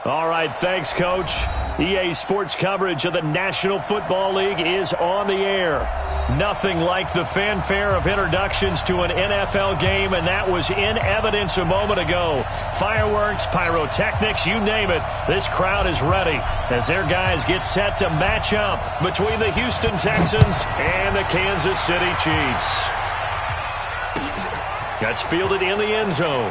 All right, thanks, Coach. EA Sports coverage of the National Football League is on the air. Nothing like the fanfare of introductions to an NFL game, and that was in evidence a moment ago. Fireworks, pyrotechnics, you name it. This crowd is ready as their guys get set to match up between the Houston Texans and the Kansas City Chiefs. That's fielded in the end zone.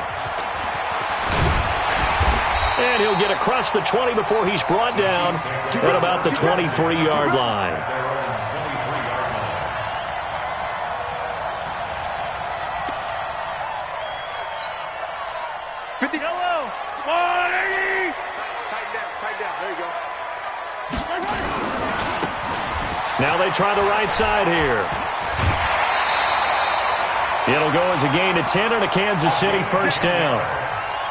And he'll get across the 20 before he's brought down at about the 23-yard line. Yellow. 180. Tight down. There you go. Now they try the right side here. It'll go as a gain of 10 and a Kansas City first down.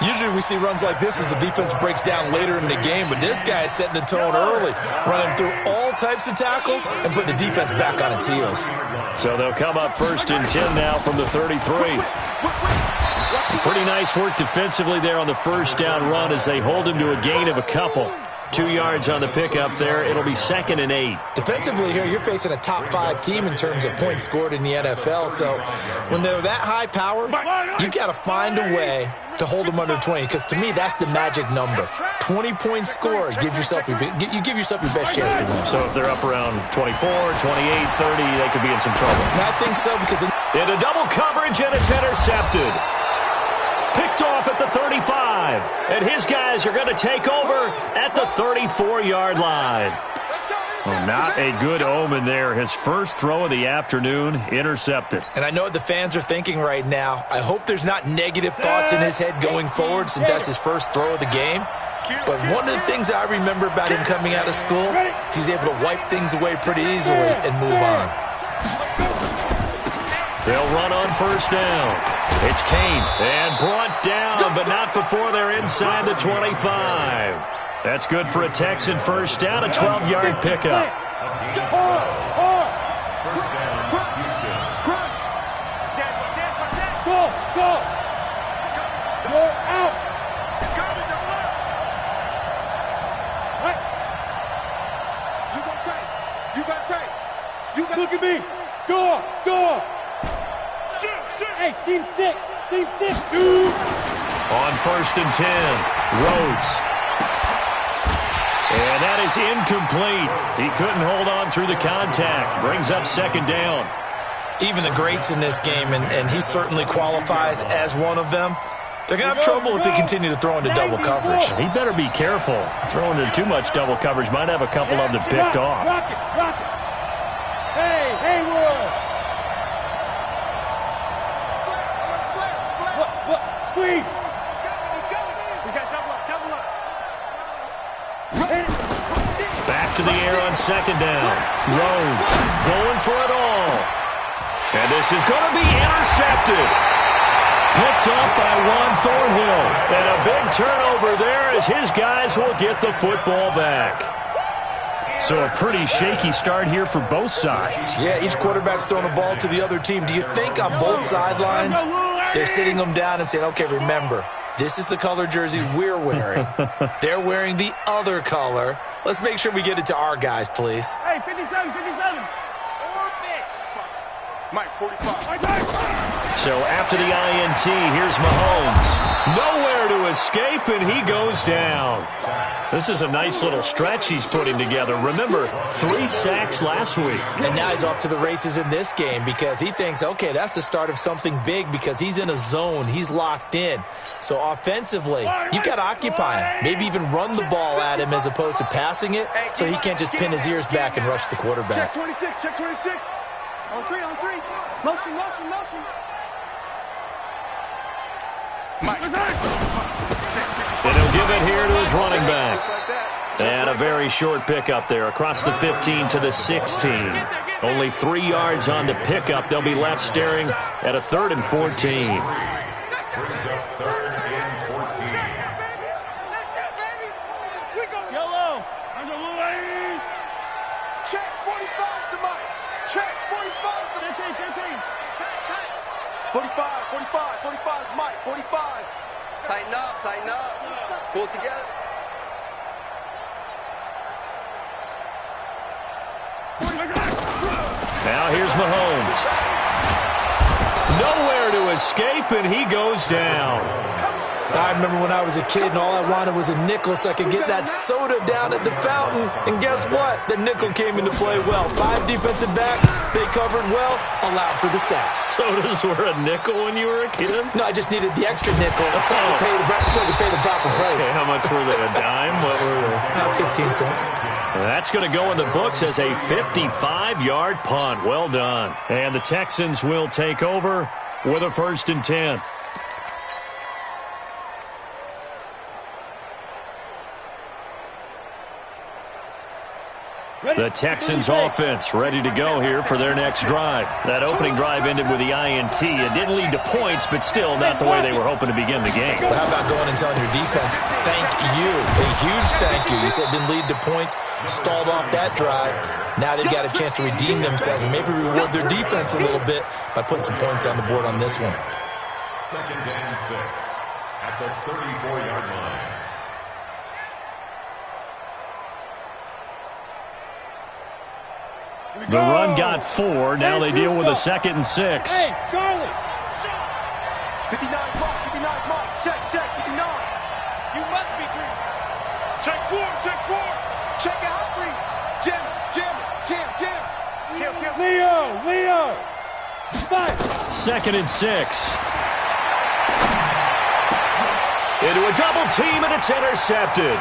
Usually we see runs like this as the defense breaks down later in the game, but this guy is setting the tone early, running through all types of tackles and putting the defense back on its heels. So they'll come up first and 10 now from the 33. Pretty nice work defensively there on the first down run as they hold him to a gain of a couple. 2 yards on the pickup there. It'll be 2nd and 8. Defensively here, you're facing a top-5 team in terms of points scored in the NFL. So when they're that high powered, you've got to find a way to hold them under 20, because to me, that's the magic number. 20 points scored, you give yourself your best chance to win. So if they're up around 24, 28, 30, they could be in some trouble. I think so, because into double coverage, and it's intercepted. Picked off at the 35, and his guys are going to take over at the 34-yard line. Well, not a good omen there. His first throw of the afternoon intercepted. And I know what the fans are thinking right now. I hope there's not negative thoughts in his head going forward since that's his first throw of the game. But one of the things I remember about him coming out of school is he's able to wipe things away pretty easily and move on. They'll run on first down. It's Kane, and brought down, but not before they're inside the 25. That's good for a Texan first down, a 12-yard pickup. Look at me. Go up. Hey, seam six. Shoot. On first and 10, Rhodes. And that is incomplete. He couldn't hold on through the contact. Brings up 2nd down. Even the greats in this game, and he certainly qualifies as one of them, they're going to have trouble if they continue to throw into double coverage. He better be careful. Throwing into too much double coverage might have a couple of them picked off. Rock it. Hey, Haywood. Squeeze. We got double up. Back to the air on 2nd down. Rhodes going for it all. And this is going to be intercepted. Picked up by Juan Thornhill. And a big turnover there as his guys will get the football back. So a pretty shaky start here for both sides. Yeah, each quarterback's throwing the ball to the other team. Do you think on both sidelines they're sitting them down and saying, okay, remember, this is the color jersey we're wearing. They're wearing the other color. Let's make sure we get it to our guys, please. Hey, 57. Mike, 45. So after the INT, here's Mahomes. Nowhere to escape, and he goes down. This is a nice little stretch he's putting together. Remember, 3 sacks last week. And now he's off to the races in this game because he thinks, okay, that's the start of something big because he's in a zone. He's locked in. So offensively, you've got to occupy him. Maybe even run the ball at him as opposed to passing it so he can't just pin his ears back and rush the quarterback. Check 26. On three. Motion. Mike. And he'll give it here to his running back. And a very short pickup there across the 15 to the 16. Only 3 yards on the pickup. They'll be left staring at a 3rd and 14. Yellow. Check 45 to Mike. Check 45 to 15. 45, Mike, 45. Tighten up. Pull it together. Now here's Mahomes. Nowhere to escape, and he goes down. I remember when I was a kid and all I wanted was a nickel so I could get that soda down at the fountain. And guess what? The nickel came into play well. 5 defensive back, they covered well, allowed for the sacks. Sodas were a nickel when you were a kid? No, I just needed the extra nickel so I could pay the proper price. Okay, how much were they? A dime? What were they? 15 cents. That's going to go in the books as a 55-yard punt. Well done. And the Texans will take over with a 1st and 10. The Texans offense ready to go here for their next drive. That opening drive ended with the INT. It didn't lead to points, but still not the way they were hoping to begin the game. Well, how about going and telling your defense, thank you, a huge thank you. You said it didn't lead to points, stalled off that drive. Now they've got a chance to redeem themselves and maybe reward their defense a little bit by putting some points on the board on this one. 2nd and 6 at the 34-yard line. The run got 4. Now they deal with a 2nd and 6. Hey, Charlie. 59 mark. Check, 59. You must be dreaming. Check 4. Check out 3. Jim. Kill. Leo. Fight. 2nd and 6. Into a double team, and it's intercepted.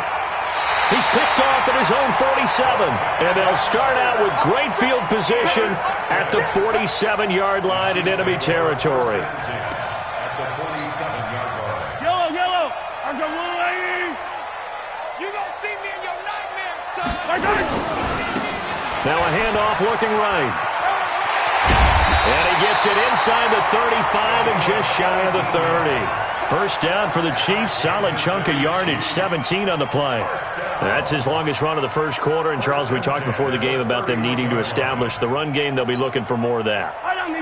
He's picked off at his own 47, and they'll start out with great field position at the 47-yard line in enemy territory. Yellow. I'm the little lady. You don't see me in your nightmares, son. Now a handoff looking right. And he gets it inside the 35 and just shy of the 30. First down for the Chiefs. Solid chunk of yardage, 17 on the play. That's his longest run of the first quarter. And, Charles, we talked before the game about them needing to establish the run game. They'll be looking for more of that.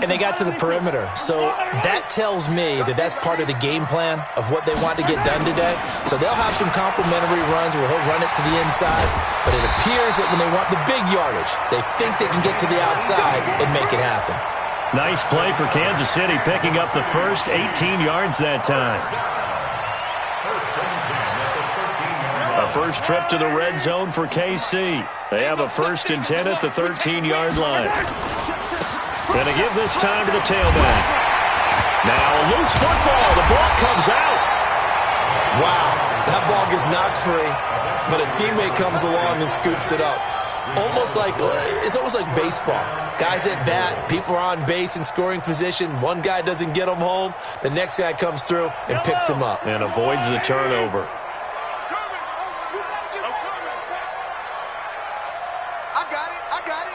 And they got to the perimeter. So that tells me that that's part of the game plan of what they want to get done today. So they'll have some complimentary runs where he'll run it to the inside. But it appears that when they want the big yardage, they think they can get to the outside and make it happen. Nice play for Kansas City, picking up the first 18 yards that time. A first trip to the red zone for KC. They have a 1st and 10 at the 13-yard line. Going to give this time to the tailback. Now a loose football. The ball comes out. Wow, that ball gets knocked free, but a teammate comes along and scoops it up. It's almost like baseball. Guys at bat, people are on base in scoring position. One guy doesn't get him home. The next guy comes through and picks him up. And avoids the turnover. I got it.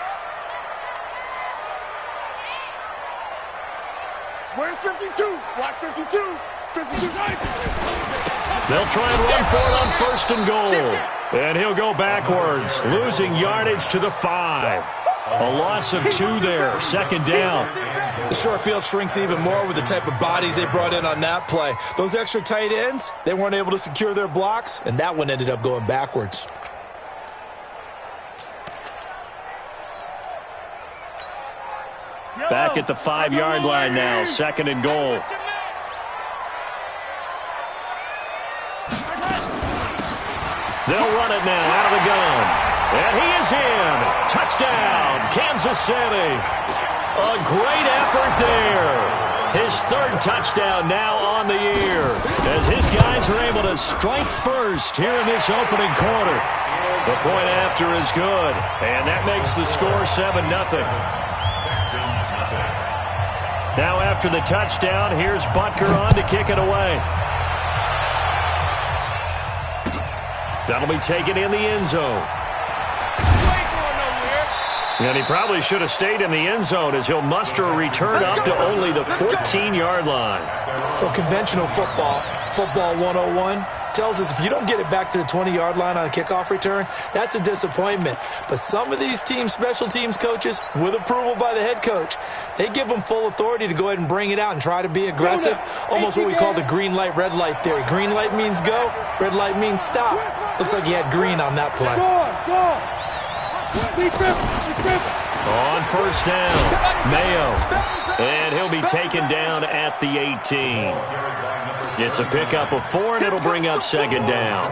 Where's 52? Watch 52. 52's right. They'll try and run for it on 1st and goal. And he'll go backwards, losing yardage to the 5. A loss of 2 there, 2nd down. The short field shrinks even more with the type of bodies they brought in on that play. Those extra tight ends, they weren't able to secure their blocks, and that one ended up going backwards. Back at the 5-yard line now, 2nd and goal. They'll run it now out of the gun. And he is in. Touchdown, Kansas City. A great effort there. His 3rd touchdown now on the year as his guys are able to strike first here in this opening quarter. The point after is good, and that makes the score 7-0. Now after the touchdown, here's Butker on to kick it away. That'll be taken in the end zone. And he probably should have stayed in the end zone as he'll muster a return up to only the 14-yard line. Well, conventional football 101, tells us if you don't get it back to the 20-yard line on a kickoff return, that's a disappointment. But some of these teams, special teams coaches, with approval by the head coach, they give them full authority to go ahead and bring it out and try to be aggressive, almost what we call the green light, red light theory. Green light means go, red light means stop. Looks like he had green on that play. Go on. Be careful. On first down, Mayo. And he'll be taken down at the 18. It's a pickup of 4, and it'll bring up second down.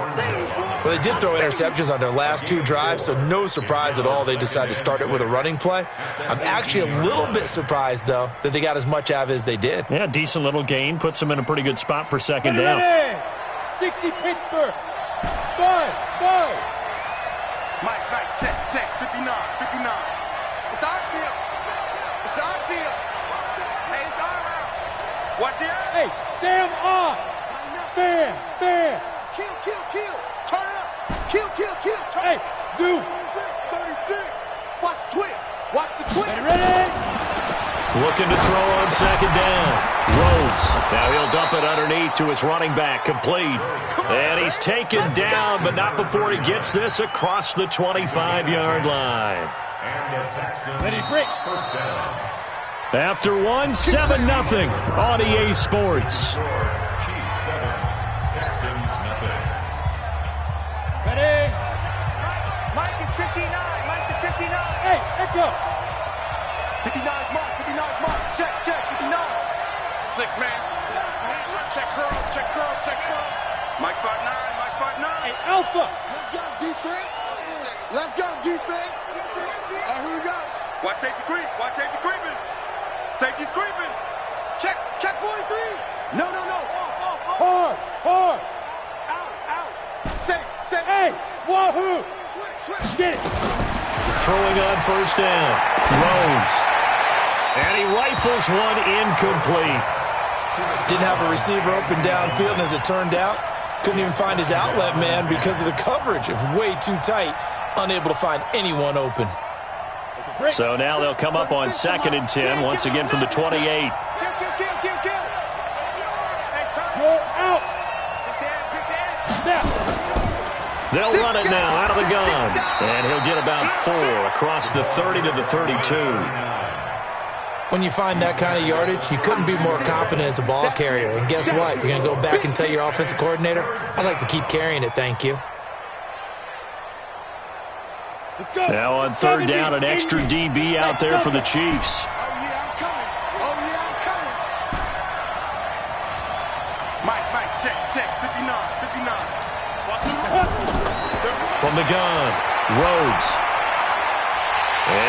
Well, they did throw interceptions on their last 2 drives, so no surprise at all they decided to start it with a running play. I'm actually a little bit surprised, though, that they got as much out of it as they did. Yeah, decent little gain. Puts them in a pretty good spot for second down. 60 Pittsburgh. 5. Mike, check. 59. It's our field. Hey, it's our route. Watch the eye. Hey, Sam off. Fair. Kill. Turn it up. Kill. Turn it. Hey, zoom. 36. Watch the twist. Ready? Looking to throw on second down. Rhodes. Now he'll dump it underneath to his running back. Complete. And he's taken down, but not before he gets this across the 25-yard line. Ready, break. First down. After 1, 7-0 on EA Sports. Chiefs 7, Texans nothing. Ready? Mike is 59. Hey, echo. 59 is Mike. Check. 59. 6 man. Check curls. Mike 5'9. Hey, Alpha. Let's go defense. Here we go. Watch safety creeping. Safety's creeping. Check 43. No. Off. Hard. Out. Say. Hey, wahoo. Switch. Get it. Throwing on first down. Rhodes. And he rifles one incomplete. Didn't have a receiver open downfield, and as it turned out, couldn't even find his outlet man because of the coverage. It was way too tight, unable to find anyone open. So now they'll come up on 2nd and 10, once again from the 28. Kill. Roll out. Step. They'll run it now out of the gun. And he'll get about 4 across the 30 to the 32. When you find that kind of yardage, you couldn't be more confident as a ball carrier. And guess what? You're going to go back and tell your offensive coordinator, I'd like to keep carrying it, thank you. Let's go. Now on 3rd down, an extra DB out there for the Chiefs. Oh, yeah, I'm coming. Mike, check. 59. From the gun, Rhodes.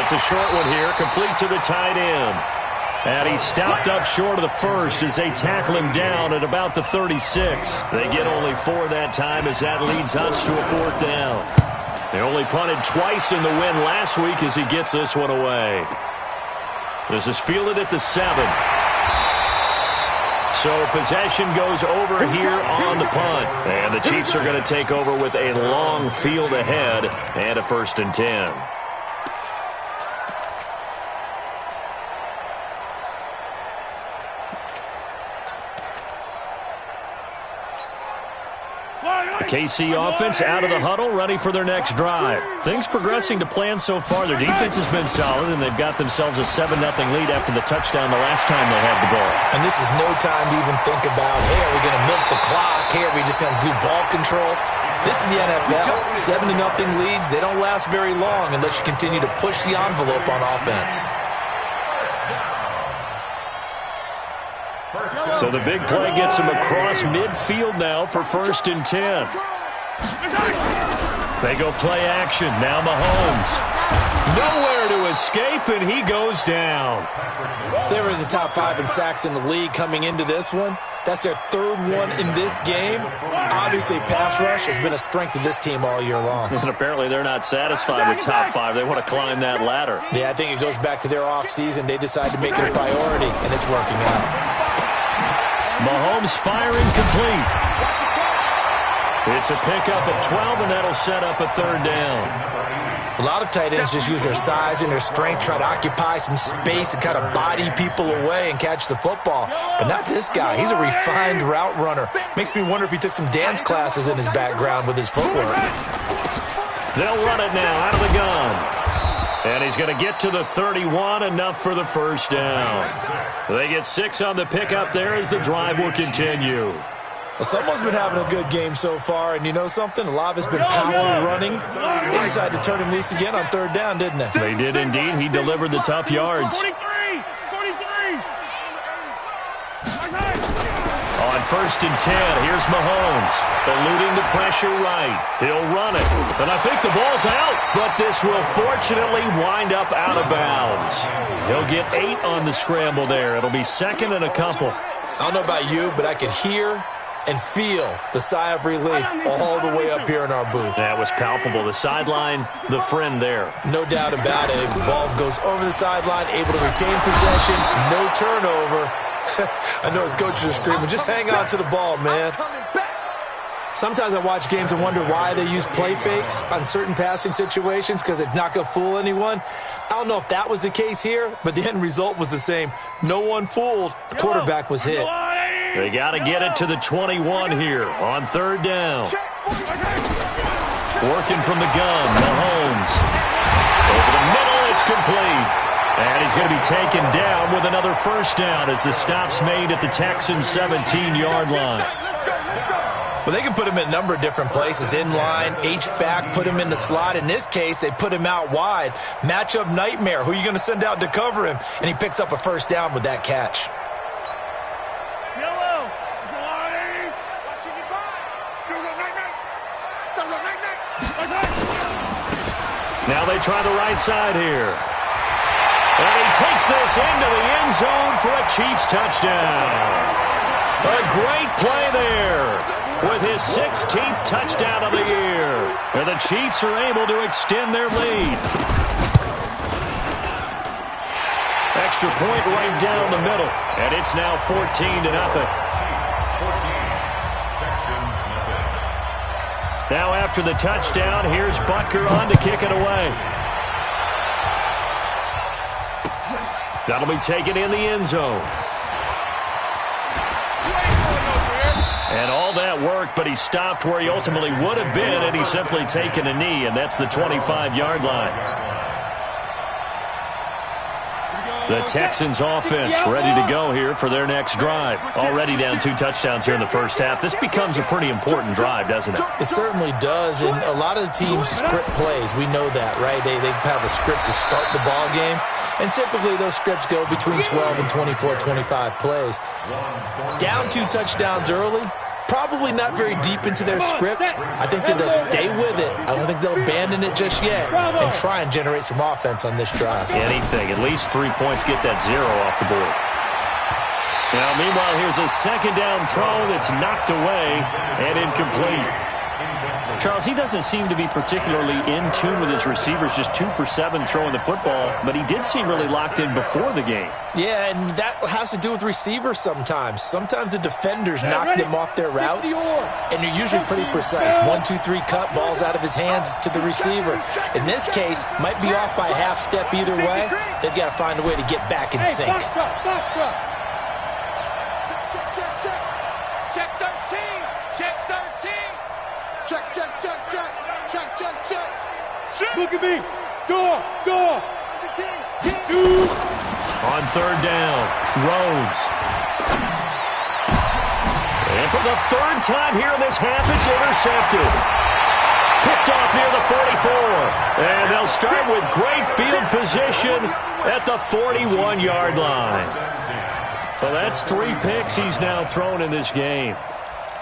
It's a short one here, complete to the tight end. And he's stopped up short of the first as they tackle him down at about the 36. They get only 4 that time as that leads us to a 4th down. They only punted twice in the win last week as he gets this one away. This is fielded at the 7. So possession goes over here on the punt. And the Chiefs are going to take over with a long field ahead and a 1st and 10. The KC offense out of the huddle, ready for their next drive. Things progressing to plan so far. Their defense has been solid, and they've got themselves a 7-0 lead after the touchdown the last time they had the ball. And this is no time to even think about, hey, are we going to milk the clock? Hey, are we just going to do ball control? This is the NFL. 7-0 leads, they don't last very long unless you continue to push the envelope on offense. So the big play gets him across midfield now for 1st and 10. They go play action. Now Mahomes. Nowhere to escape, and he goes down. They were in the top 5 in sacks in the league coming into this one. That's their 3rd one in this game. Obviously, pass rush has been a strength of this team all year long. And apparently they're not satisfied with top 5. They want to climb that ladder. Yeah, I think it goes back to their offseason. They decided to make it a priority, and it's working out. Mahomes firing complete. It's a pickup of 12, and that'll set up a 3rd down. A lot of tight ends just use their size and their strength, try to occupy some space and kind of body people away and catch the football. But not this guy. He's a refined route runner. Makes me wonder if he took some dance classes in his background with his footwork. They'll run it now out of the gun. And he's going to get to the 31, enough for the 1st down. They get 6 on the pickup there as the drive will continue. Well, someone's been having a good game so far, and you know something? A lot of it's been power running. They decided to turn him loose again on 3rd down, didn't they? They did indeed. He delivered the tough yards. 43! On 1st and 10, here's Mahomes, eluding the pressure right. He'll run it, and I think the ball's out, but this will fortunately wind up out of bounds. He'll get 8 on the scramble there. It'll be 2nd and a couple. I don't know about you, but I could hear and feel the sigh of relief all the way up here in our booth. That was palpable. The sideline, the friend there. No doubt about it. The ball goes over the sideline, able to retain possession, no turnover. I know his coaches are screaming, just hang on to the ball, man. Sometimes I watch games and wonder why they use play fakes on certain passing situations, because it's not going to fool anyone. I don't know if that was the case here, but the end result was the same. No one fooled. The quarterback was hit. They got to get it to the 21 here on 3rd down. Working from the gun, Mahomes. Over the middle, it's complete. And he's going to be taken down with another 1st down as the stop's made at the Texans' 17-yard line. Well, they can put him in a number of different places. In line, H-back, put him in the slot. In this case, they put him out wide. Matchup nightmare. Who are you going to send out to cover him? And he picks up a 1st down with that catch. Now they try the right side here. And he takes this into the end zone for a Chiefs touchdown. A great play there with his 16th touchdown of the year. And the Chiefs are able to extend their lead. Extra point right down the middle. And it's now 14-0. Now after the touchdown, here's Butker on to kick it away. That'll be taken in the end zone. And all that work, but he stopped where he ultimately would have been, and he's simply taken a knee, and that's the 25-yard line. The Texans offense ready to go here for their next drive. Already down 2 touchdowns here in the first half. This becomes a pretty important drive, doesn't it? It certainly does, and a lot of the teams script plays. We know that, right? They have a script to start the ball game, and typically those scripts go between 12 and 24, 25 plays. Down 2 touchdowns early, probably not very deep into their script. I think that they'll stay with it. I don't think they'll abandon it just yet and try and generate some offense on this drive. Anything. At least 3 points, get that 0 off the board. Now, meanwhile, here's a 2nd down throw that's knocked away and incomplete. Charles, he doesn't seem to be particularly in tune with his receivers, just 2 for 7 throwing the football, but he did seem really locked in before the game. Yeah, and that has to do with receivers sometimes. Sometimes the defenders knock them off their routes, and they're usually pretty precise. 1, 2, 3 cut, balls out of his hands to the receiver. In this case, might be off by a half step either way. They've got to find a way to get back in sync. Look at me. Go. Shoot. On 3rd down, Rhodes. And for the 3rd time here in this half, it's intercepted. Picked off near the 44. And they'll start with great field position at the 41-yard line. Well, that's 3 picks he's now thrown in this game.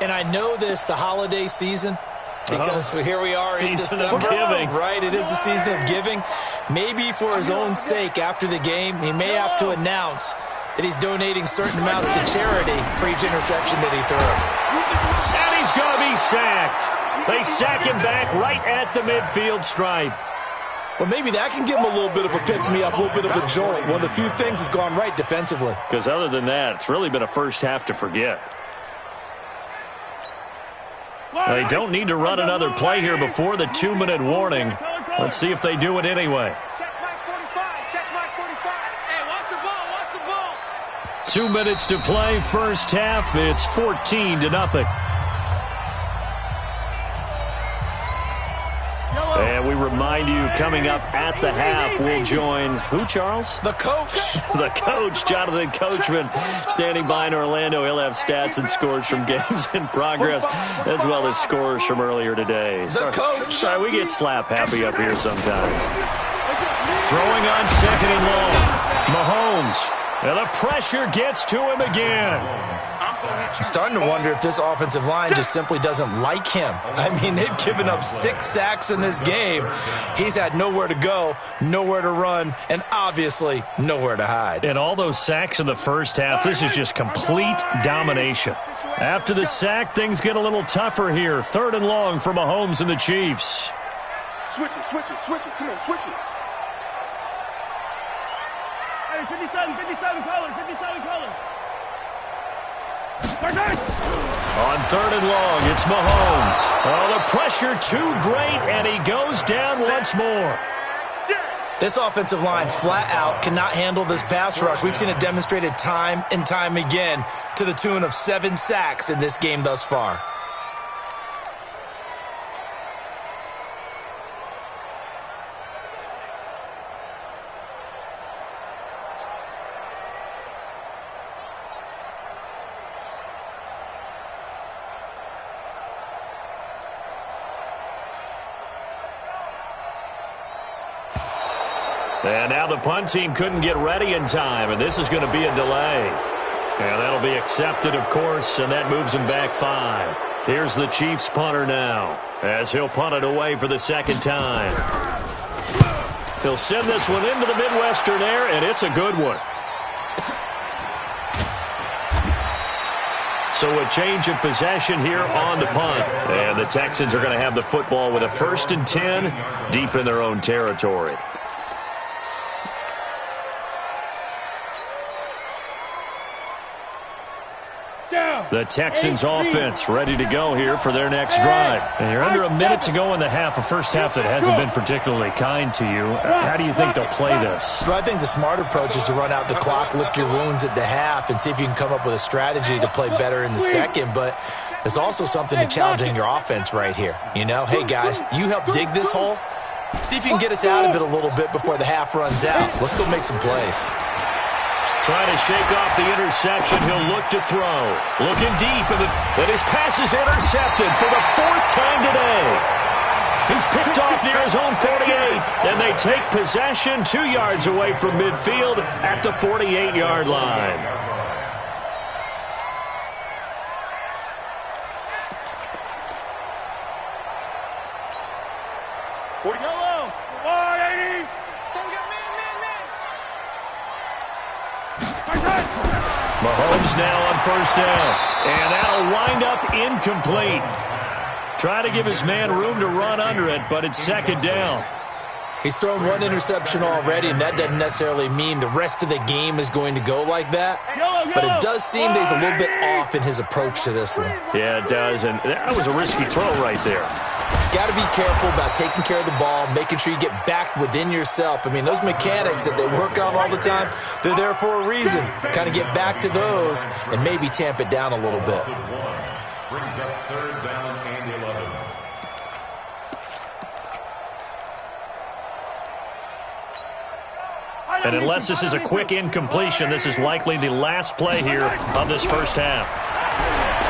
And I know this, the holiday season, because here we are in December, right? It is the season of giving. Maybe for his own sake, after the game, he may have to announce that he's donating certain amounts to charity for each interception that he threw. And he's going to be sacked. They sack him back right at the midfield stripe. Well, maybe that can give him a little bit of a pick-me-up, a little bit of a jolt. One of the few things that's gone right defensively. Because other than that, it's really been a first half to forget. They don't need to run another play here before the 2-minute warning. Let's see if they do it anyway. Check Mike 45. Check Mike 45. Hey, watch the ball. Watch the ball. 2 minutes to play, first half. It's 14-0. And we we remind you, coming up at the half, we'll join who, Charles? The coach. The coach, Jonathan Coachman, standing by in Orlando. He'll have stats and scores from games in progress, as well as scores from earlier today. The coach. Sorry, we get slap happy up here sometimes. Throwing on second and long. Mahomes. And the pressure gets to him again. I'm starting to wonder if this offensive line just simply doesn't like him. I mean, they've given up 6 sacks in this game. He's had nowhere to go, nowhere to run, and obviously nowhere to hide. And all those sacks in the first half, this is just complete domination. After the sack, things get a little tougher here. Third and long for Mahomes and the Chiefs. Switch it. Come on, switch it. Hey, 57 color. On third and long, it's Mahomes. Oh, the pressure too great, and he goes down once more. This offensive line flat out cannot handle this pass rush. We've seen it demonstrated time and time again to the tune of 7 sacks in this game thus far. And now the punt team couldn't get ready in time, and this is going to be a delay. And that'll be accepted, of course, and that moves him back 5. Here's the Chiefs punter now, as he'll punt it away for the second time. He'll send this one into the Midwestern air, and it's a good one. So a change of possession here on the punt. And the Texans are going to have the football with a 1st and 10 deep in their own territory. The Texans offense ready to go here for their next drive. And you're under a minute to go in the half, a first half that hasn't been particularly kind to you. How do you think they'll play this? Well, I think the smart approach is to run out the clock, lick your wounds at the half, and see if you can come up with a strategy to play better in the second. But there's also something to challenging your offense right here. You know, hey, guys, you help dig this hole. See if you can get us out of it a little bit before the half runs out. Let's go make some plays. Trying to shake off the interception. He'll look to throw. Looking deep, and his pass is intercepted for the 4th time today. He's picked off near his own 48, and they take possession 2 yards away from midfield at the 48-yard line. Mahomes now on first down, and that'll wind up incomplete. Try to give his man room to run under it, but it's second down. He's thrown 1 interception already, and that doesn't necessarily mean the rest of the game is going to go like that. But it does seem that he's a little bit off in his approach to this one. Yeah, it does, and that was a risky throw right there. Got to be careful about taking care of the ball, making sure you get back within yourself. I mean, those mechanics that they work on all the time, they're there for a reason. Kind of get back to those and maybe tamp it down a little bit. Brings up 3rd down and 11. And unless this is a quick incompletion, this is likely the last play here of this first half.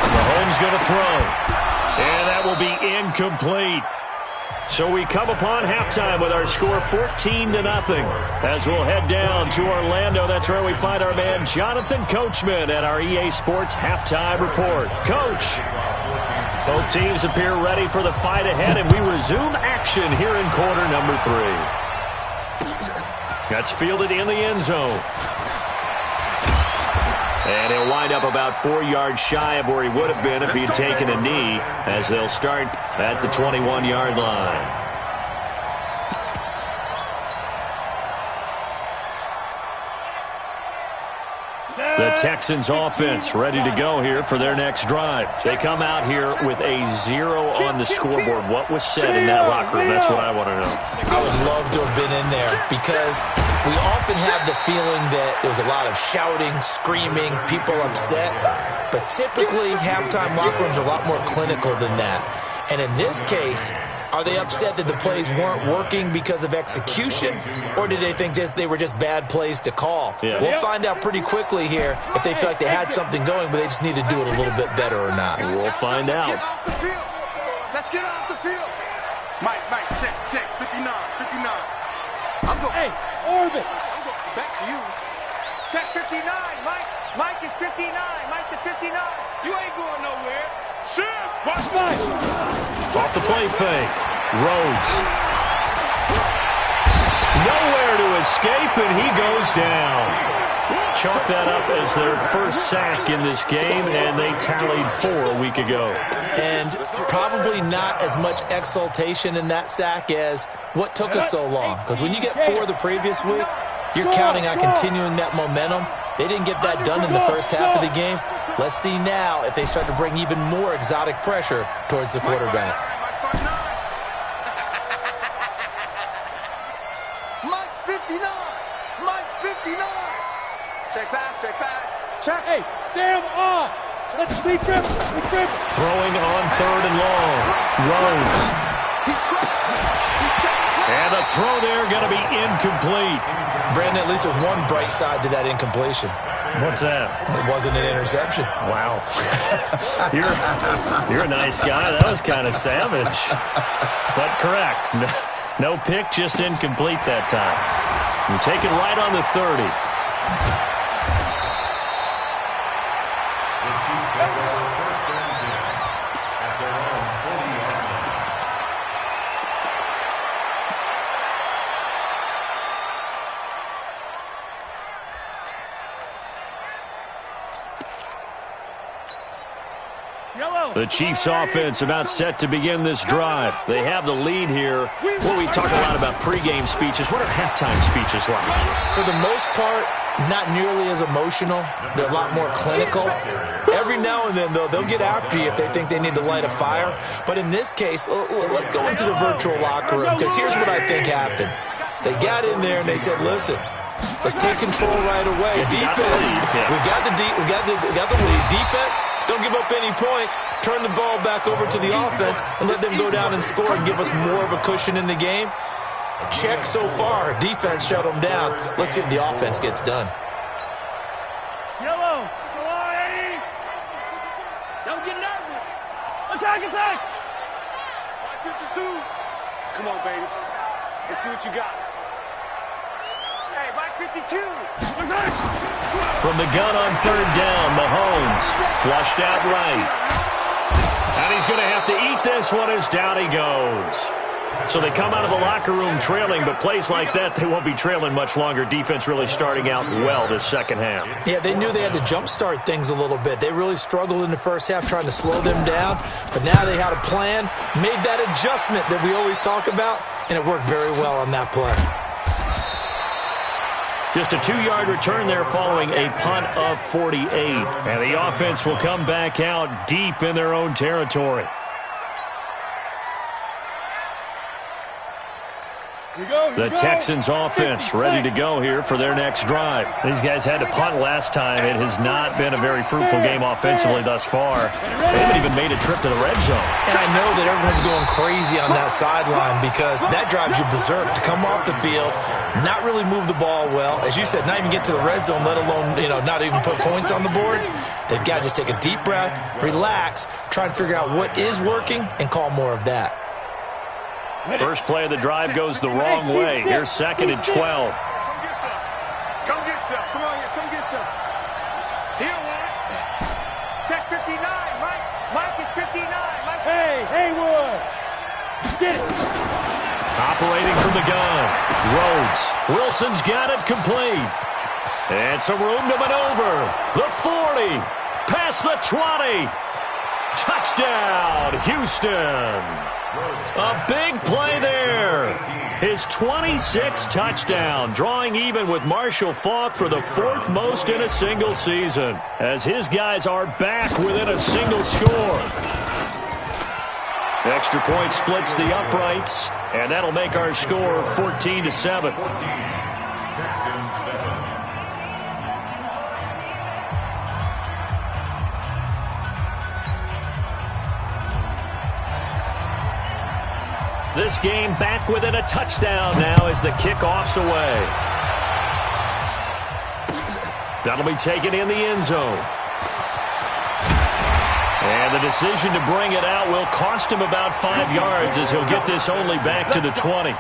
Mahomes going to throw. And that will be incomplete. So we come upon halftime with our score 14-0 as we'll head down to Orlando. That's where we find our man Jonathan Coachman at our EA Sports Halftime Report. Coach, both teams appear ready for the fight ahead, and we resume action here in quarter number 3. That's fielded in the end zone. And he'll wind up about 4 yards shy of where he would have been if he had taken a knee, as they'll start at the 21-yard line. The Texans offense ready to go here for their next drive. They come out here with a 0 on the scoreboard. What was said in that locker room? That's what I want to know. I would love to have been in there because we often have the feeling that there's a lot of shouting, screaming, people upset. But typically, halftime locker rooms are a lot more clinical than that. And in this case, Are they upset that the plays weren't working because of execution, or did they think they were just bad plays to call? Yeah. We'll find out pretty quickly here if they feel like they had something going, but they just need to do it a little bit better or not. We'll find out. Get off the field. Let's get off the field. Mike, check. 59. I'm going. Hey, orbit. I'm going back to you. Check 59, Mike. Mike is 59. Mike to 59. You ain't going nowhere. Shit. Watch mine. Off the play fake. Rhodes. Nowhere to escape, and he goes down. Chalk that up as their first sack in this game, and they tallied 4 a week ago. And probably not as much exultation in that sack as what took us so long. Because when you get 4 the previous week, you're counting on continuing that momentum. They didn't get that done in the first half of the game. Let's see now if they start to bring even more exotic pressure towards the quarterback. Mike's 59. Mike's 59. Check pass. Check. Hey, Sam on. Let's be grip. Throwing on 3rd and long. Rhodes. And the throw there going to be incomplete. Brandon, at least there's one bright side to that incompletion. What's that? It wasn't an interception. Wow. You're a nice guy. That was kind of savage. But correct. No pick, just incomplete that time. You take it right on the 30. The Chiefs offense about set to begin this drive. They have the lead here. Well, we talk a lot about pregame speeches. What are halftime speeches like? For the most part, not nearly as emotional. They're a lot more clinical. Every now and then, though, they'll get after you if they think they need to light a fire. But in this case, let's go into the virtual locker room, because here's what I think happened. They got in there and they said, listen, let's take control right away. Defense, we got the lead. Defense, don't give up any points. Turn the ball back over to the offense and let them go down and score and give us more of a cushion in the game. Check so far. Defense shut them down. Let's see if the offense gets done. Yellow. Don't get nervous. Attack. 552. Come on, baby. Let's see what you got. Hey, Mike 52. From the gun on 3rd down, Mahomes flushed out right. And he's going to have to eat this one as down he goes. So they come out of the locker room trailing, but plays like that, they won't be trailing much longer. Defense really starting out well this second half. Yeah, they knew they had to jumpstart things a little bit. They really struggled in the first half trying to slow them down, but now they had a plan, made that adjustment that we always talk about, and it worked very well on that play. Just a 2-yard return there following a punt of 48. And the offense will come back out deep in their own territory. The Texans offense ready to go here for their next drive. These guys had to punt last time. It has not been a very fruitful game offensively thus far. They haven't even made a trip to the red zone. And I know that everyone's going crazy on that sideline because that drives you berserk to come off the field, not really move the ball well. As you said, not even get to the red zone, let alone, not even put points on the board. They've got to just take a deep breath, relax, try and figure out what is working, and call more of that. First play of the drive goes the wrong way. Here's 2nd and 12. Come get some. Come on here. Come get some. Here, one. Check 59. Mike is 59. Mike. Hey, Haywood. Get it. Operating from the gun. Rhodes. Wilson's got it complete. And some room to maneuver. The 40. Past the 20. Touchdown, Houston. A big play there. His 26th touchdown, drawing even with Marshall Faulk for the 4th most in a single season, as his guys are back within a single score. Extra point splits the uprights, and that'll make our score 14-7. This game back within a touchdown now as the kickoff's away. That'll be taken in the end zone. And the decision to bring it out will cost him about 5 yards as he'll get this only back to the 20.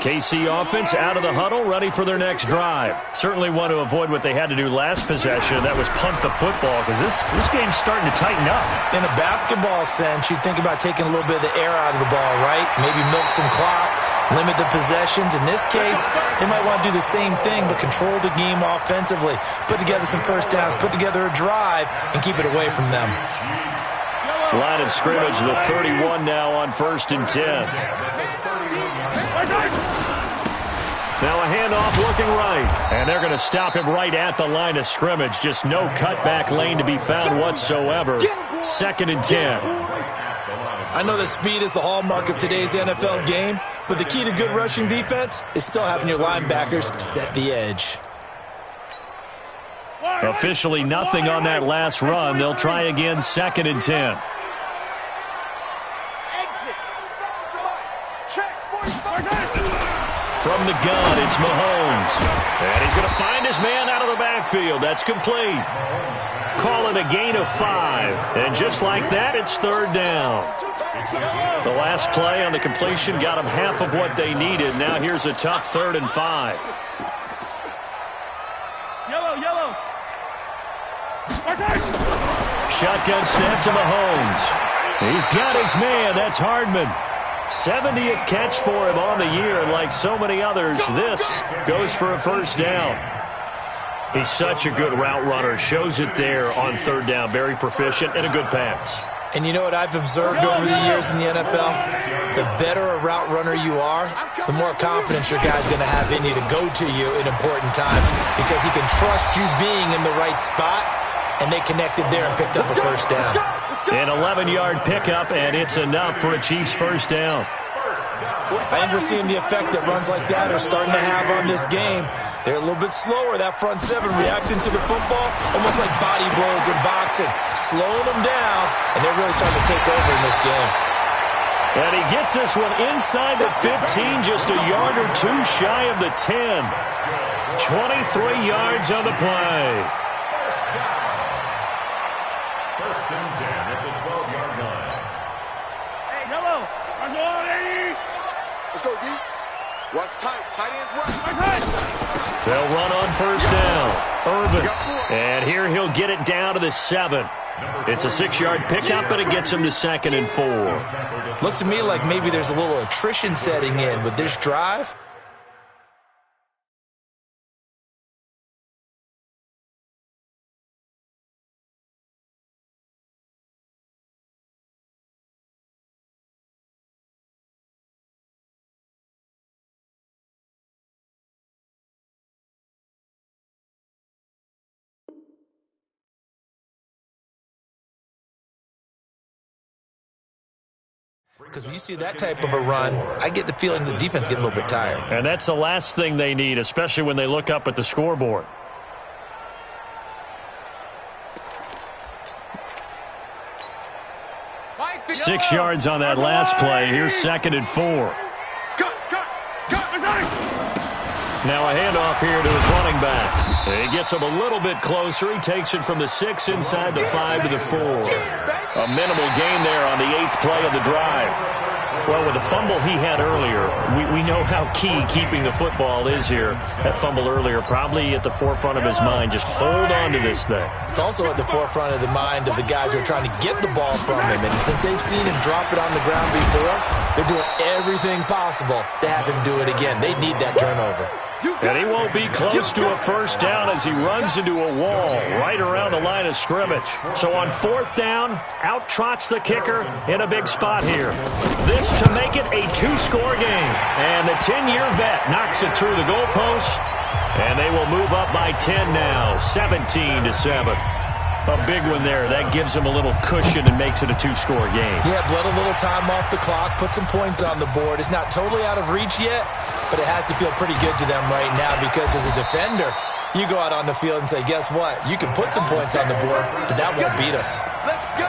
KC offense out of the huddle, ready for their next drive. Certainly want to avoid what they had to do last possession. That was punt the football because this game's starting to tighten up. In a basketball sense, you think about taking a little bit of the air out of the ball, right? Maybe milk some clock, limit the possessions. In this case, they might want to do the same thing but control the game offensively. Put together some first downs, put together a drive, and keep it away from them. Line of scrimmage, the 31 now on 1st and 10. Now a handoff looking right. And they're going to stop him right at the line of scrimmage. Just no cutback lane to be found whatsoever. 2nd and 10. I know that speed is the hallmark of today's NFL game, but the key to good rushing defense is still having your linebackers set the edge. Officially nothing on that last run. They'll try again 2nd and 10. From the gun, it's Mahomes. And he's going to find his man out of the backfield. That's complete. Call it a gain of 5. And just like that, it's 3rd down. The last play on the completion got them half of what they needed. Now here's a tough 3rd and 5. Yellow. Shotgun snap to Mahomes. He's got his man. That's Hardman. 70th catch for him on the year, and like so many others, this goes for a 1st down. He's such a good route runner. Shows it there on 3rd down. Very proficient and a good pass. And you know what I've observed over the years in the NFL? The better a route runner you are, the more confidence your guy's going to have in you to go to you in important times because he can trust you being in the right spot, and they connected there and picked up a 1st down. An 11-yard pickup, and it's enough for a Chiefs 1st down. I think we're seeing the effect that runs like that are starting to have on this game. They're a little bit slower, that front 7, reacting to the football, almost like body blows in boxing, slowing them down, and they're really starting to take over in this game. And he gets this one inside the 15, just a yard or 2 shy of the 10. 23 yards on the play. First and 10 at the 12-yard line. Hey, yellow. Let's go, D. Watch tight. Tight ends right. They'll run on 1st down. Irvin. And here he'll get it down to the 7. It's a 6-yard pickup, but it gets him to 2nd and 4. Looks to me like maybe there's a little attrition setting in with this drive. Because when you see that type of a run, I get the feeling the defense getting a little bit tired. And that's the last thing they need, especially when they look up at the scoreboard. Six yards on that last play. Here's 2nd and 4. Now a handoff here to his running back. He gets him a little bit closer. He takes it from the 6 inside the 5 to the 4. A minimal gain there on the 8th play of the drive. Well, with the fumble he had earlier, we know how key keeping the football is here. That fumble earlier probably at the forefront of his mind. Just hold on to this thing. It's also at the forefront of the mind of the guys who are trying to get the ball from him. And since they've seen him drop it on the ground before, they're doing everything possible to have him do it again. They need that turnover. And he won't be close to a 1st down as he runs into a wall right around the line of scrimmage. So on 4th down, out trots the kicker in a big spot here. This to make it a 2-score game. And the 10-year vet knocks it through the goalpost. And they will move up by 10 now, 17-7. A big one there. That gives them a little cushion and makes it a 2-score game. Yeah, bled a little time off the clock, put some points on the board. It's not totally out of reach yet, but it has to feel pretty good to them right now because as a defender, You go out on the field and say, guess what? You can put some points on the board, but that won't beat us. Let's go.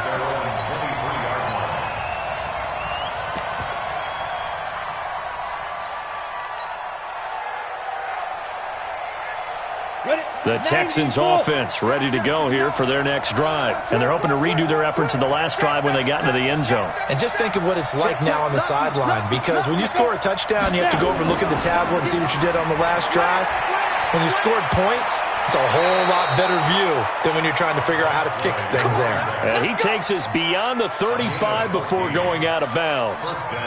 The Texans offense ready to go here for their next drive. And they're hoping to redo their efforts in the last drive when they got into the end zone. And just think of what it's like now on the sideline, because when you score a touchdown, you have to go over and look at the tablet and see what you did on the last drive. When you scored points, it's a whole lot better view than when you're trying to figure out how to fix things there. And he takes us beyond the 35 before going out of bounds.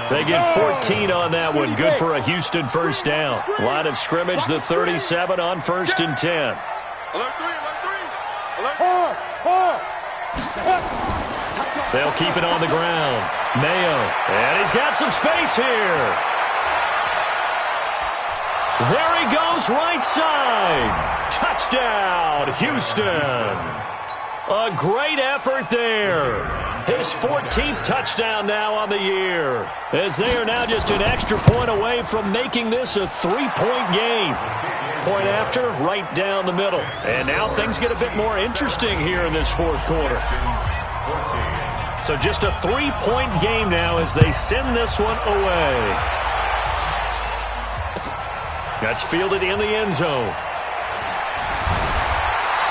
They get 14 on that one. Good for a Houston first down. Line of scrimmage, the 37 on 1st and 10. Alert 3, alert 3. Alert. They'll keep it on the ground. Mayo, and he's got some space here. There he goes, right side. Touchdown, Houston. A great effort there. His 14th touchdown now on the year, as they are now just an extra point away from making this a 3-point game. Point after, right down the middle. And now things get a bit more interesting here in this fourth quarter. So just a 3-point game now as they send this one away. That's fielded in the end zone.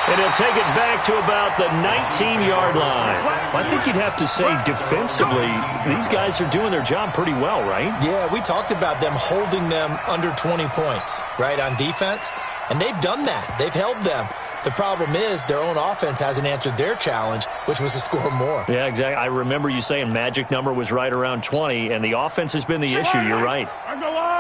And he'll take it back to about the 19-yard line. I think you'd have to say defensively, these guys are doing their job pretty well, right? Yeah, we talked about them holding them under 20 points, right, on defense. And they've done that. They've held them. The problem is their own offense hasn't answered their challenge, which was to score more. Yeah, exactly. I remember you saying magic number was right around 20, and the offense has been the issue. You're right.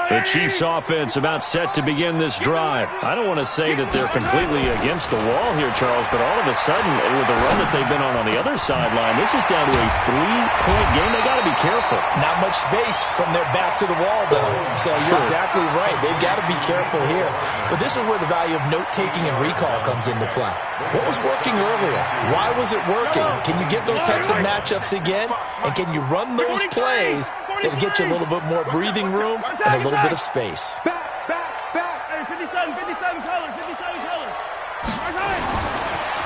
The Chiefs offense about set to begin this drive. I don't want to say that they're completely against the wall here, Charles, but all of a sudden, with the run that they've been on the other sideline, this is down to a 3-point game. They got to be careful. Not much space from their back to the wall, though. So you're exactly right. They've got to be careful here. But this is where the value of note-taking and recall comes into play. What was working earlier? Why was it working? Can you get those types of matchups again? And can you run those plays that'll get you a little bit more breathing room and a little bit of space? Back. Hey, 57 colors.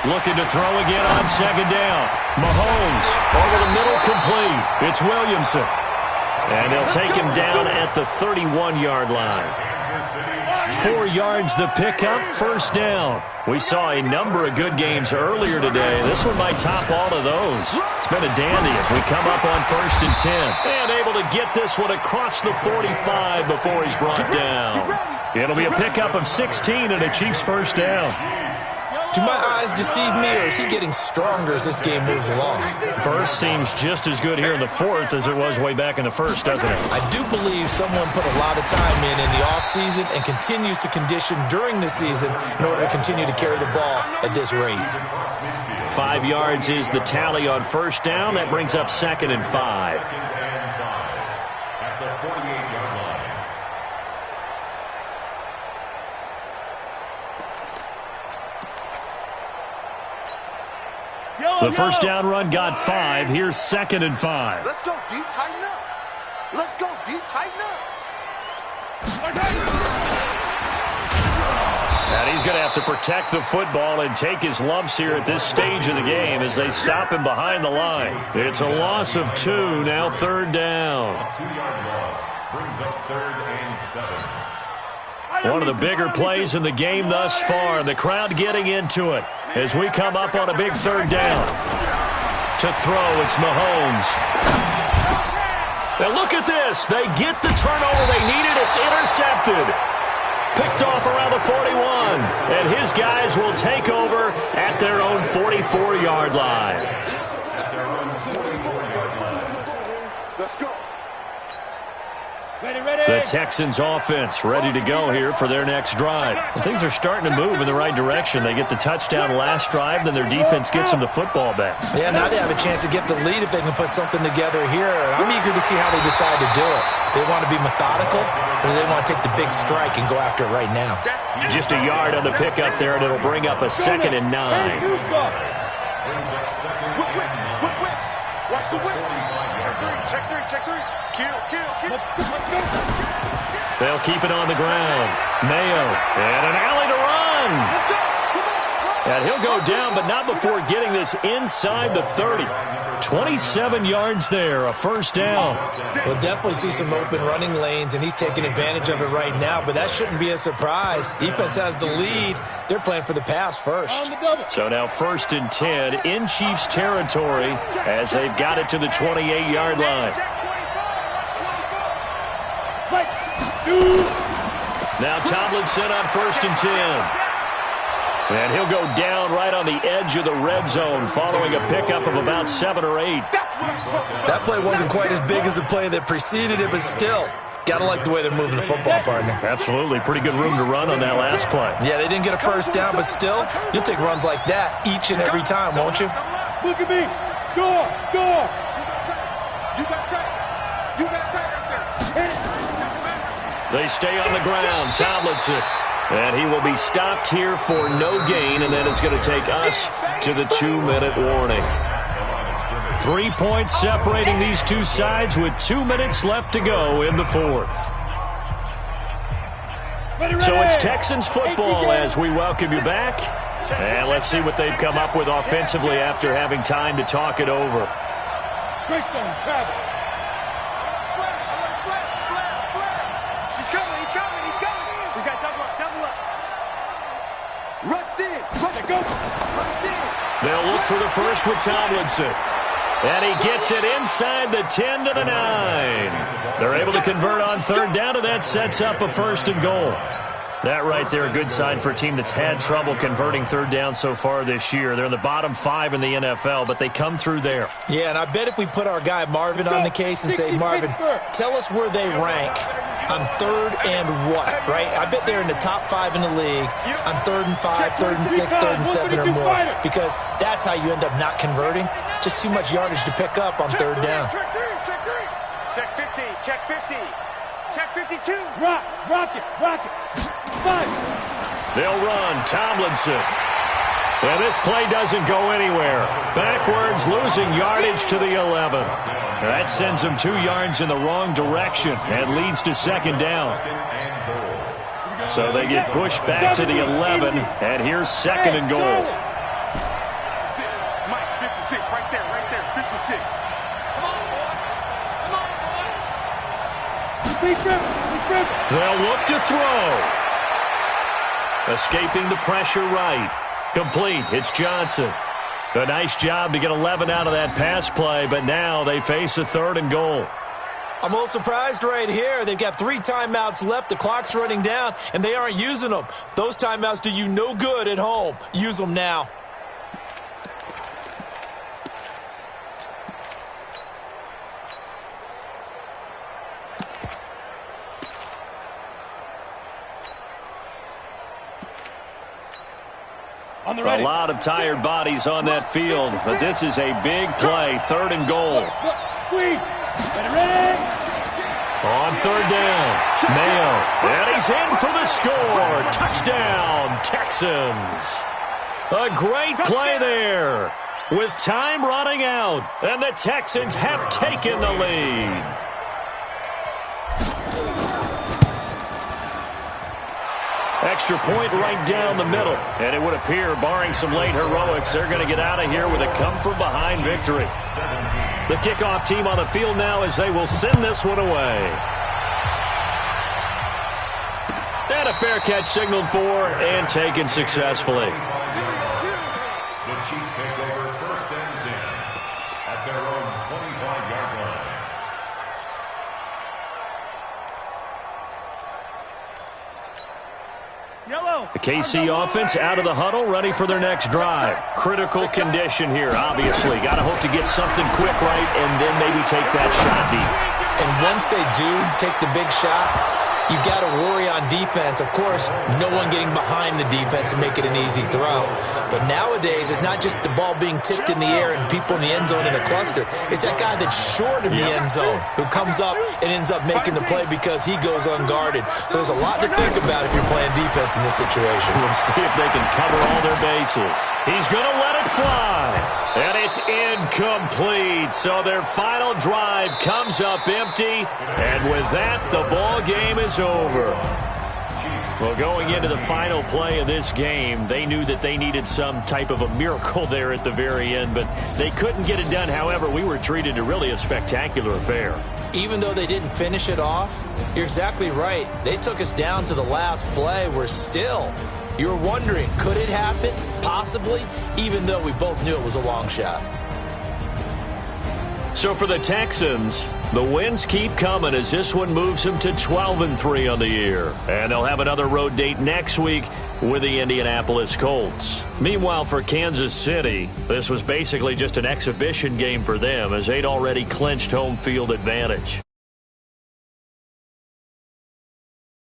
Looking to throw again on second down. Mahomes over the middle, complete. It's Williamson. And they'll take him down at the 31-yard line. 4 yards the pickup, first down. We saw a number of good games earlier today. This one might top all of those. It's been a dandy as we come up on 1st and 10. And able to get this one across the 45 before he's brought down. It'll be a pickup of 16 and a Chiefs first down. Do my eyes deceive me, or is he getting stronger as this game moves along? Burst seems just as good here in the fourth as it was way back in the first, doesn't it? I do believe someone put a lot of time in the offseason and continues to condition during the season in order to continue to carry the ball at this rate. 5 yards is the tally on first down. That brings up 2nd and 5. At the 48-yard line. The first down run got 5. Here's 2nd and 5. Let's go, D. Tighten up. Let's go, D. Tighten up. And he's going to have to protect the football and take his lumps here at this stage of the game as they stop him behind the line. It's a loss of 2, now 3rd down. 2-yard loss brings up 3rd and 7. One of the bigger plays in the game thus far. The crowd getting into it as we come up on a big 3rd down. To throw, it's Mahomes. Now look at this. They get the turnover they needed. It's intercepted. Picked off around the 41. And his guys will take over at their own 44-yard line. Let's go. The Texans offense ready to go here for their next drive. And things are starting to move in the right direction. They get the touchdown last drive, then their defense gets them the football back. Yeah, now they have a chance to get the lead if they can put something together here. I'm eager to see how they decide to do it. Do they want to be methodical, or do they want to take the big strike and go after it right now? Just a yard on the pickup there, and it'll bring up a 2nd and 9. Brings up 2nd and 9. Watch the whip. Check three. Kill. They'll keep it on the ground. Mayo, and an alley to run. run. And he'll go down, but not before getting this inside the 30. 27 yards there, a first down. We'll definitely see some open running lanes, and he's taking advantage of it right now, but that shouldn't be a surprise. Defense has the lead. They're playing for the pass first. So now 1st and 10 in Chiefs territory as they've got it to the 28-yard line. Now Tomlinson on 1st and 10. And he'll go down right on the edge of the red zone following a pickup of about 7 or 8. That play wasn't quite as big as the play that preceded it, but still, got to like the way they're moving the football, partner. Absolutely. Pretty good room to run on that last play. Yeah, they didn't get a first down, but still, you'll take runs like that each and every time, won't you? Look at me. Door. You got tight. You got tight up there. They stay on the ground. Tomlinson. And he will be stopped here for no gain, and then it's going to take us to the 2-minute warning. 3 points separating these two sides with 2 minutes left to go in the 4th. So it's Texans football as we welcome you back. And let's see what they've come up with offensively after having time to talk it over. Greystone, travel. He's coming. We got double up. Rush in. They'll look for the first with Tomlinson. And he gets it inside the 10 to the 9. They're able to convert on 3rd down, and that sets up a 1st and goal. That right there, a good sign for a team that's had trouble converting 3rd down so far this year. They're in the bottom 5 in the NFL, but they come through there. Yeah, and I bet if we put our guy Marvin on the case and say, Marvin, tell us where they rank on 3rd and what, right? I bet they're in the top 5 in the league on 3rd and 5, 3rd and 6, 3rd and 7 or more, because that's how you end up not converting. Just too much yardage to pick up on 3rd down. Check 50. Check 50. Check 52. Rock it. 5. They'll run. Tomlinson. And this play doesn't go anywhere. Backwards, losing yardage to the 11. That sends them 2 yards in the wrong direction and leads to 2nd down. So they get pushed back to the 11, and here's 2nd and goal. Mike, 56, right there, 56. They'll look to throw. Escaping the pressure right. Complete. It's Johnson. A nice job to get 11 out of that pass play, but now they face a 3rd and goal. I'm a little surprised right here. They've got 3 timeouts left. The clock's running down, and they aren't using them. Those timeouts do you no good at home. Use them now. A lot of tired bodies on that field, but this is a big play, 3rd and goal. On 3rd down, Mayo, and he's in for the score. Touchdown, Texans. A great play there with time running out, and the Texans have taken the lead. Extra point right down the middle. And it would appear, barring some late heroics, they're going to get out of here with a come-from-behind victory. The kickoff team on the field now as they will send this one away. And a fair catch signaled for and taken successfully. The Chiefs take over 1st and 10 at their own 25-yard line. The KC offense out of the huddle, ready for their next drive. Critical condition here, obviously. Got to hope to get something quick right and then maybe take that shot deep. And once they do take the big shot, you got to worry on defense. Of course, no one getting behind the defense and make it an easy throw. But nowadays, it's not just the ball being tipped in the air and people in the end zone in a cluster. It's that guy that's short of the end zone who comes up and ends up making the play because he goes unguarded. So there's a lot to think about if you're playing defense in this situation. We'll see if they can cover all their bases. He's going to let it fly. And it's incomplete. So their final drive comes up empty. And with that, the ball game is over. Well, going into the final play of this game, they knew that they needed some type of a miracle there at the very end, but they couldn't get it done. However, we were treated to really a spectacular affair. Even though they didn't finish it off, you're exactly right. They took us down to the last play. We're still, you're wondering, could it happen? Possibly, even though we both knew it was a long shot. So for the Texans, the wins keep coming as this one moves them to 12-3 on the year. And they'll have another road date next week with the Indianapolis Colts. Meanwhile, for Kansas City, this was basically just an exhibition game for them as they'd already clinched home field advantage.